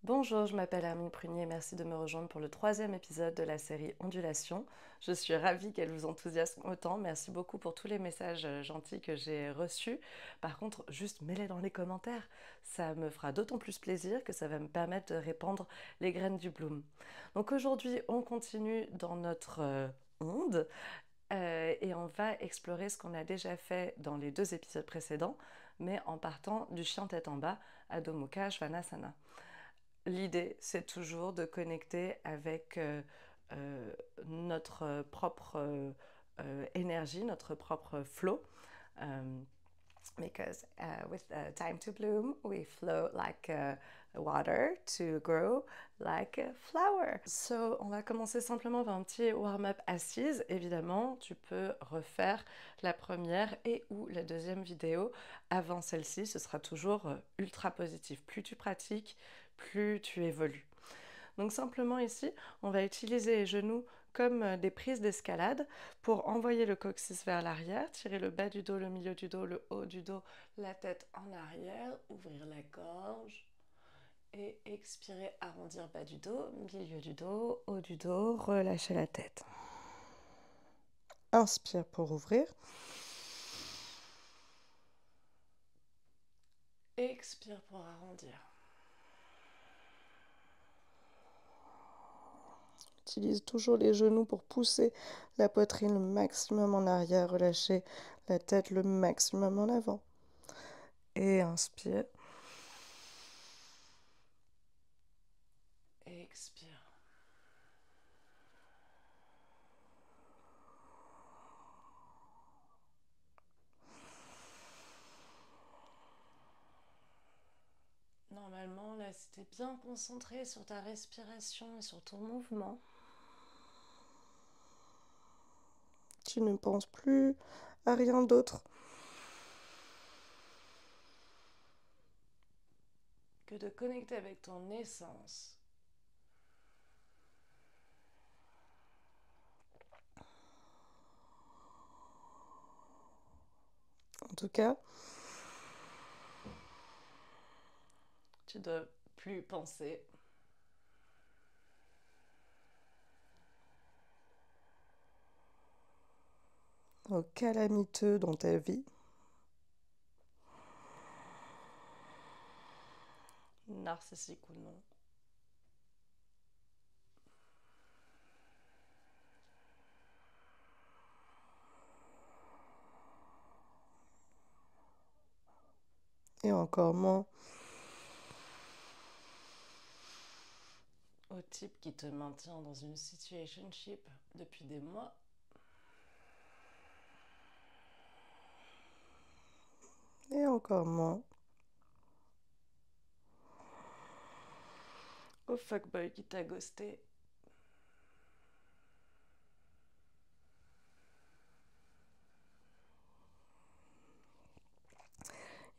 Bonjour, je m'appelle Hermine Prunier, merci de me rejoindre pour le troisième épisode de la série Ondulation. Je suis ravie qu'elle vous enthousiasme autant, merci beaucoup pour tous les messages gentils que j'ai reçus. Par contre, juste mets-les dans les commentaires, ça me fera d'autant plus plaisir que ça va me permettre de répandre les graines du bloom. Donc aujourd'hui, on continue dans notre onde. Et on va explorer ce qu'on a déjà fait dans les deux épisodes précédents, mais en partant du chien tête en bas, Adho Mukha Svanasana. L'idée, c'est toujours de connecter avec notre propre énergie, notre propre flow. Um, because with time to bloom, we flow like water to grow like a flower. So, on va commencer simplement par un petit warm-up assise. Évidemment, tu peux refaire la première et ou la deuxième vidéo avant celle-ci. Ce sera toujours ultra positif. Plus tu pratiques, plus tu évolues. Donc simplement ici, on va utiliser les genoux comme des prises d'escalade pour envoyer le coccyx vers l'arrière, tirer le bas du dos, le milieu du dos, le haut du dos, la tête en arrière, ouvrir la gorge et expirer, arrondir bas du dos, milieu du dos, haut du dos, relâcher la tête. Inspire pour ouvrir. Expire pour arrondir. Utilise toujours les genoux pour pousser la poitrine le maximum en arrière, relâcher la tête le maximum en avant. Et inspire. Et expire. Normalement, là, si tu es bien concentré sur ta respiration et sur ton mouvement, tu ne penses plus à rien d'autre que de connecter avec ton essence. En tout cas, tu ne dois plus penser aux calamiteux dans ta vie, narcissique ou non. Et encore moins au type qui te maintient dans une situationship depuis des mois. Et encore moins au fuckboy qui t'a ghosté.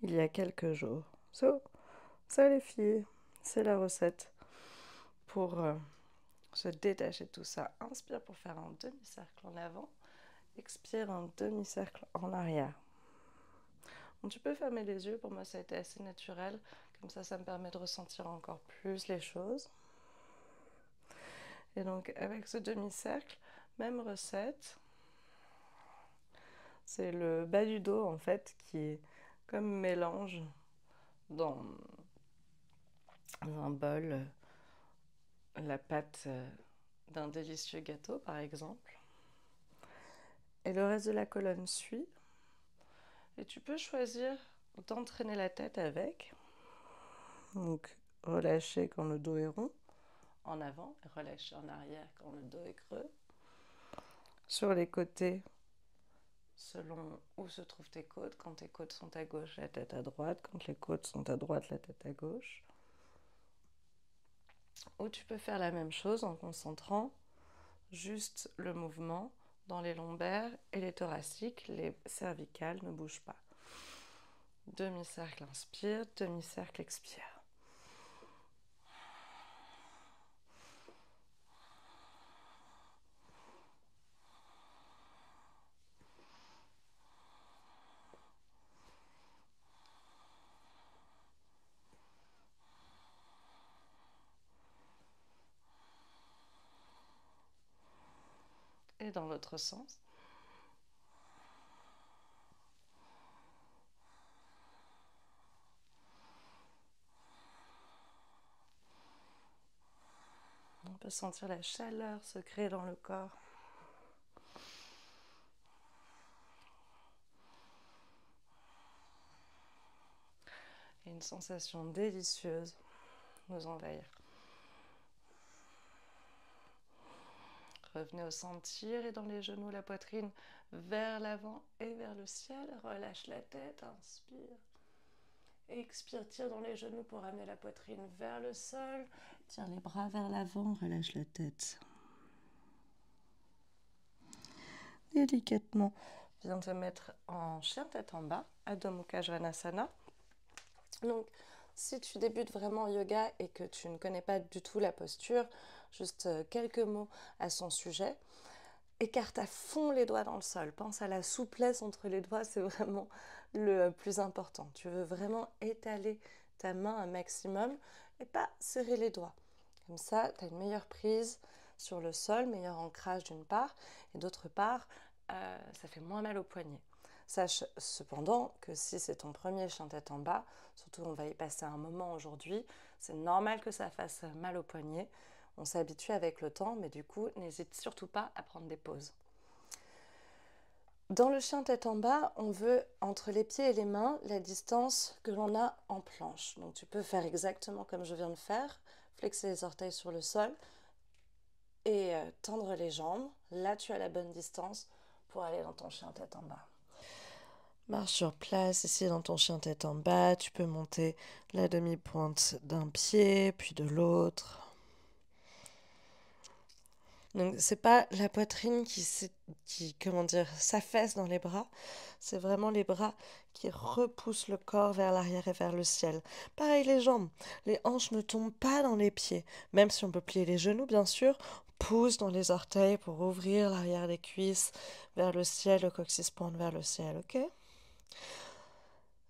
Il y a quelques jours. Ça les filles, c'est la recette pour se détacher de tout ça. Inspire pour faire un demi-cercle en avant. Expire un demi-cercle en arrière. Donc, tu peux fermer les yeux, pour moi ça a été assez naturel, comme ça me permet de ressentir encore plus les choses. Et donc avec ce demi-cercle, même recette, c'est le bas du dos en fait qui est comme mélange dans un bol la pâte d'un délicieux gâteau par exemple. Et le reste de la colonne suit. Et tu peux choisir d'entraîner la tête avec. Donc relâcher quand le dos est rond en avant et relâcher en arrière quand le dos est creux. Sur les côtés, selon où se trouvent tes côtes. Quand tes côtes sont à gauche, la tête à droite. Quand les côtes sont à droite, la tête à gauche. Ou tu peux faire la même chose en concentrant juste le mouvement dans les lombaires et les thoraciques. Les cervicales ne bougent pas. Demi-cercle, inspire. Demi-cercle, expire. et dans l'autre sens. On peut sentir la chaleur se créer dans le corps. Et une sensation délicieuse nous envahir. Revenez au centre, tirez dans les genoux, la poitrine vers l'avant et vers le ciel. Relâche la tête, inspire. Expire, tire dans les genoux pour amener la poitrine vers le sol. Tire les bras vers l'avant, relâche la tête. Délicatement, viens te mettre en chien tête en bas, Adho Mukha Svanasana. Donc, si tu débutes vraiment en yoga et que tu ne connais pas du tout la posture, juste quelques mots à son sujet. Écarte à fond les doigts dans le sol. Pense à la souplesse entre les doigts, c'est vraiment le plus important. Tu veux vraiment étaler ta main un maximum et pas serrer les doigts. Comme ça, tu as une meilleure prise sur le sol, meilleur ancrage d'une part, et d'autre part, ça fait moins mal au poignet. Sache cependant que si c'est ton premier chien tête en bas, surtout on va y passer un moment aujourd'hui, c'est normal que ça fasse mal au poignet. On s'habitue avec le temps, mais du coup, n'hésite surtout pas à prendre des pauses. Dans le chien tête en bas, on veut, entre les pieds et les mains, la distance que l'on a en planche. Donc tu peux faire exactement comme je viens de faire, flexer les orteils sur le sol et tendre les jambes. Là, tu as la bonne distance pour aller dans ton chien tête en bas. Marche sur place, ici dans ton chien tête en bas, tu peux monter la demi-pointe d'un pied, puis de l'autre. Donc c'est pas la poitrine qui s'affaisse dans les bras, c'est vraiment les bras qui repoussent le corps vers l'arrière et vers le ciel. Pareil les jambes, les hanches ne tombent pas dans les pieds, même si on peut plier les genoux bien sûr, pousse dans les orteils pour ouvrir l'arrière des cuisses vers le ciel, le coccyx pointe vers le ciel, ok?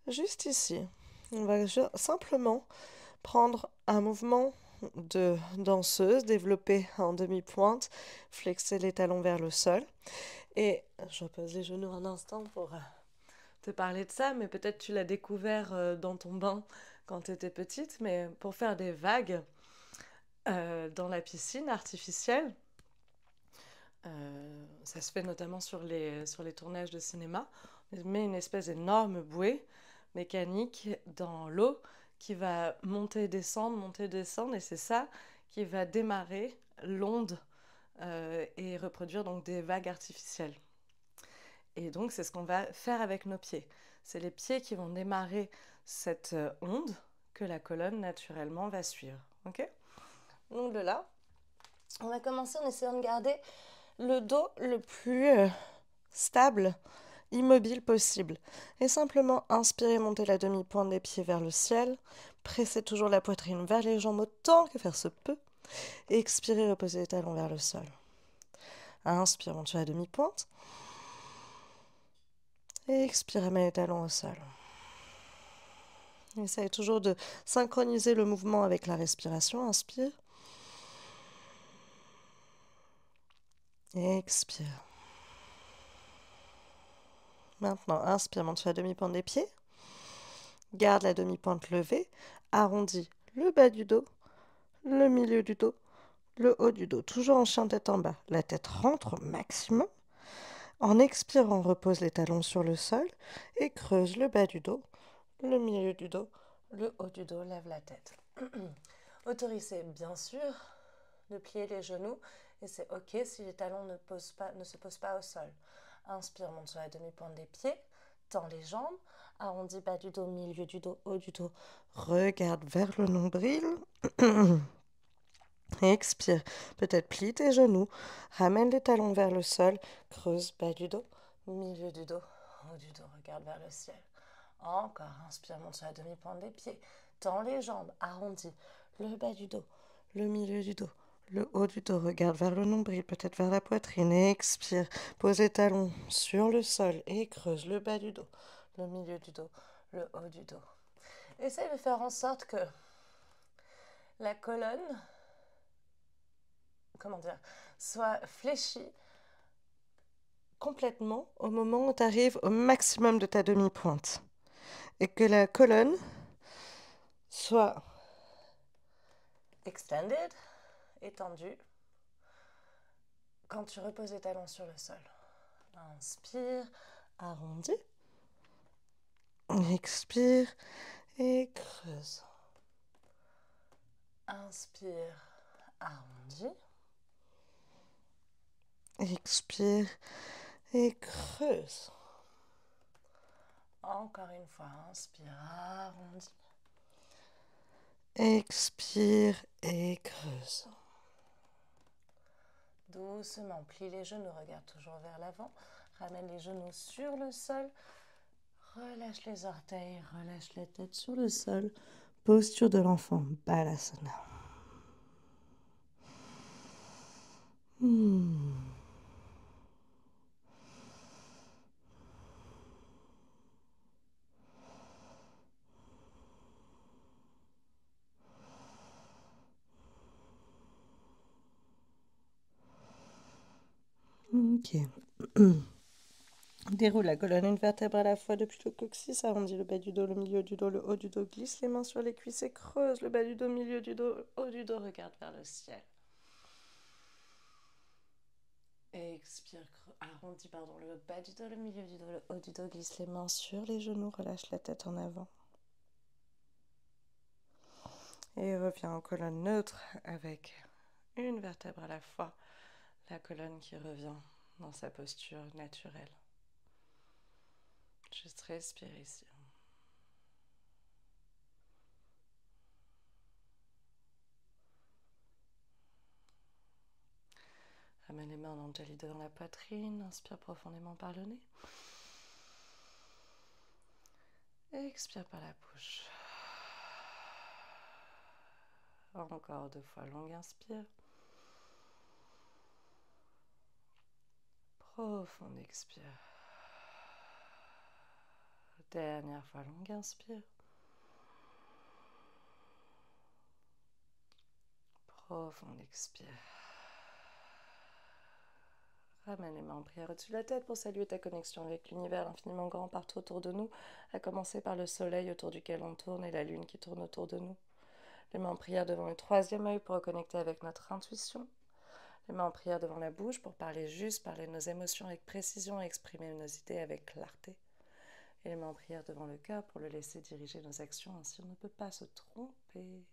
Juste ici, on va simplement prendre un mouvement de danseuse, développer en demi-pointe, flexer les talons vers le sol. Et je repose les genoux un instant pour te parler de ça, mais peut-être tu l'as découvert dans ton bain quand tu étais petite, mais pour faire des vagues dans la piscine artificielle, ça se fait notamment sur les tournages de cinéma, on met une espèce d'énorme bouée mécanique dans l'eau qui va monter, descendre, et c'est ça qui va démarrer l'onde et reproduire donc des vagues artificielles. Et donc c'est ce qu'on va faire avec nos pieds. C'est les pieds qui vont démarrer cette onde que la colonne naturellement va suivre. Ok ? Donc de là, on va commencer en essayant de garder le dos le plus stable, immobile possible. Et simplement inspirer, monter la demi-pointe des pieds vers le ciel, presser toujours la poitrine vers les jambes autant que faire se peut, et expirer, reposer les talons vers le sol. Inspire, monte sur la demi-pointe, et expire, mets les talons au sol. Essaye toujours de synchroniser le mouvement avec la respiration. Inspire. Et expire. Maintenant, inspire, monte sur la demi-pointe des pieds. Garde la demi-pointe levée. Arrondis le bas du dos, le milieu du dos, le haut du dos. Toujours en chien tête en bas. La tête rentre au maximum. En expirant, repose les talons sur le sol et creuse le bas du dos, le milieu du dos, le haut du dos. Lève la tête. Autorisez bien sûr de plier les genoux et c'est ok si les talons ne se posent pas au sol. Inspire, monte sur la demi-pointe des pieds, tends les jambes, arrondis bas du dos, milieu du dos, haut du dos. Regarde vers le nombril. Expire, peut-être plie tes genoux, ramène les talons vers le sol, creuse bas du dos, milieu du dos, haut du dos, regarde vers le ciel. Encore, inspire, monte sur la demi-pointe des pieds, tends les jambes, arrondis le bas du dos, le milieu du dos, le haut du dos, regarde vers le nombril, peut-être vers la poitrine, expire, pose les talons sur le sol et creuse le bas du dos, le milieu du dos, le haut du dos. Essaye de faire en sorte que la colonne soit fléchie complètement au moment où tu arrives au maximum de ta demi-pointe. Et que la colonne soit extended, étendue, quand tu reposes les talons sur le sol. Inspire, arrondi. Expire et creuse. Inspire, arrondi. Expire et creuse. Encore une fois, inspire, arrondi. Expire et creuse. Doucement, plie les genoux, regarde toujours vers l'avant. Ramène les genoux sur le sol. Relâche les orteils, relâche la tête sur le sol. Posture de l'enfant, Balasana. Ok. Déroule la colonne une vertèbre à la fois depuis le coccyx, arrondis le bas du dos, le milieu du dos, le haut du dos, glisse les mains sur les cuisses et creuse le bas du dos, milieu du dos, haut du dos, regarde vers le ciel. Expire, arrondis le bas du dos, le milieu du dos, le haut du dos, glisse les mains sur les genoux, relâche la tête en avant. Et reviens en colonne neutre avec une vertèbre à la fois, la colonne qui revient dans sa posture naturelle. Juste respire ici. Ramène les mains en Anjali devant la poitrine, inspire profondément par le nez. Expire par la bouche. Encore 2 fois, longue inspire. Profonde expire. Dernière fois, longue inspire. Profonde expire. Ramène les mains en prière au-dessus de la tête pour saluer ta connexion avec l'univers infiniment grand partout autour de nous, à commencer par le soleil autour duquel on tourne et la lune qui tourne autour de nous. Les mains en prière devant le troisième œil pour reconnecter avec notre intuition. Les mains en prière devant la bouche pour parler juste, parler de nos émotions avec précision et exprimer nos idées avec clarté. Et les mains en prière devant le cœur pour le laisser diriger nos actions, ainsi on ne peut pas se tromper.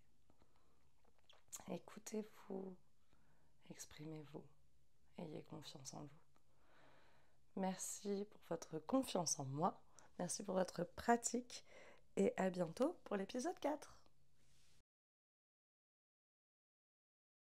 Écoutez-vous, exprimez-vous, ayez confiance en vous. Merci pour votre confiance en moi, merci pour votre pratique et à bientôt pour l'épisode 4.